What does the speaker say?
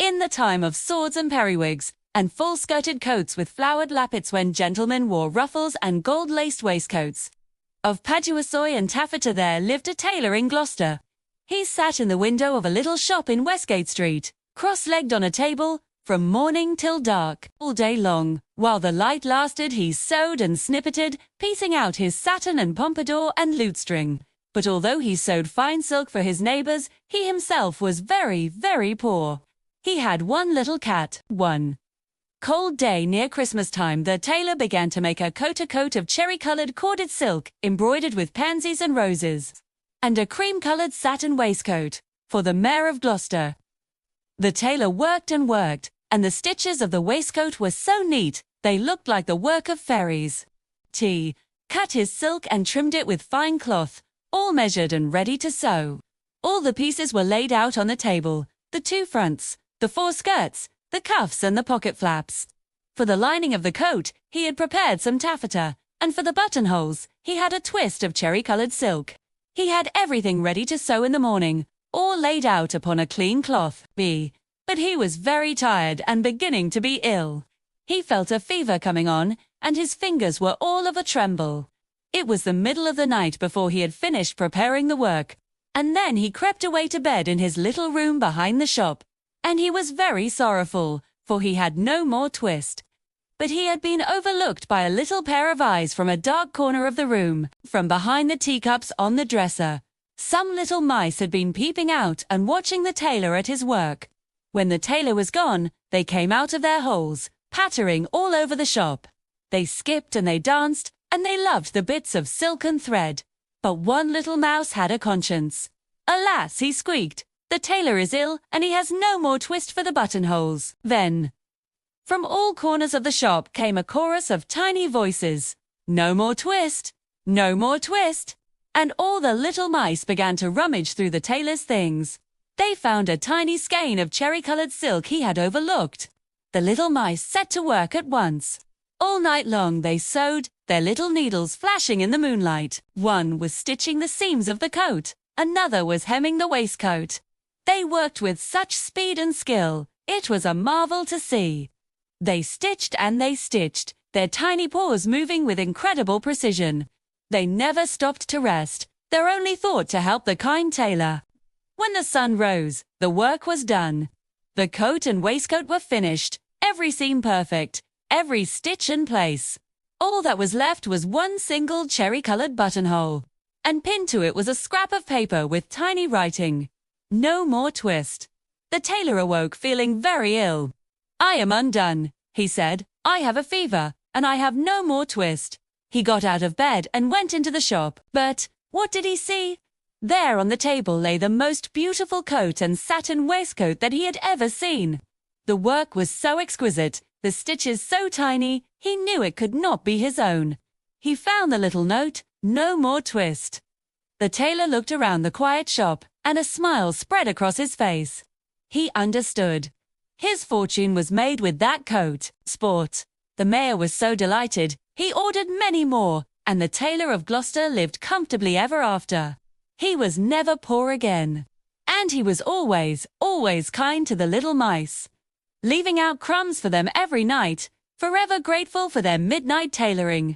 in the time of swords and periwigs, and full-skirted coats with flowered lappets when gentlemen wore ruffles and gold-laced waistcoats. Of paduasoy and taffeta there lived a tailor in Gloucester. He sat in the window of a little shop in Westgate Street, cross-legged on a table, from morning till dark, all day long. While the light lasted he sewed and snippeted, piecing out his satin and pompadour and lutestring. But although he sewed fine silk for his neighbours, he himself was very, very poor. He had one little cat. One cold day near Christmas time, the tailor began to make a coat of cherry-coloured corded silk, embroidered with pansies and roses, and a cream-coloured satin waistcoat, for the Mayor of Gloucester. The tailor worked and worked, and the stitches of the waistcoat were so neat, they looked like the work of fairies. He cut his silk and trimmed it with fine cloth, all measured and ready to sew. All the pieces were laid out on the table, the 2 fronts, the 4 skirts, the cuffs and the pocket flaps. For the lining of the coat, he had prepared some taffeta, and for the buttonholes, he had a twist of cherry-coloured silk. He had everything ready to sew in the morning, all laid out upon a clean cloth. But he was very tired and beginning to be ill. He felt a fever coming on, and his fingers were all of a tremble. It was the middle of the night before he had finished preparing the work, and then he crept away to bed in his little room behind the shop. And he was very sorrowful, for he had no more twist. But he had been overlooked by a little pair of eyes from a dark corner of the room, from behind the teacups on the dresser. Some little mice had been peeping out and watching the tailor at his work. When the tailor was gone, they came out of their holes, pattering all over the shop. They skipped and they danced, and they loved the bits of silk and thread. But one little mouse had a conscience. "Alas," he squeaked, "the tailor is ill, and he has no more twist for the buttonholes." Then, from all corners of the shop came a chorus of tiny voices. "No more twist! No more twist!" And all the little mice began to rummage through the tailor's things. They found a tiny skein of cherry-coloured silk he had overlooked. The little mice set to work at once. All night long they sewed, their little needles flashing in the moonlight. One was stitching the seams of the coat, another was hemming the waistcoat. They worked with such speed and skill, it was a marvel to see. They stitched and they stitched, their tiny paws moving with incredible precision. They never stopped to rest, their only thought to help the kind tailor. When the sun rose, the work was done. The coat and waistcoat were finished, every seam perfect, every stitch in place. All that was left was one single cherry-coloured buttonhole, and pinned to it was a scrap of paper with tiny writing. "No more twist." The tailor awoke feeling very ill. "I am undone," he said. "I have a fever, and I have no more twist." He got out of bed and went into the shop. But what did he see? There on the table lay the most beautiful coat and satin waistcoat that he had ever seen. The work was so exquisite, the stitches so tiny, he knew it could not be his own. He found the little note, "No more twist." The tailor looked around the quiet shop, and a smile spread across his face. He understood. His fortune was made with that coat. Sport. The mayor was so delighted, he ordered many more, and the Tailor of Gloucester lived comfortably ever after. He was never poor again. And he was always, always kind to the little mice, leaving out crumbs for them every night, forever grateful for their midnight tailoring.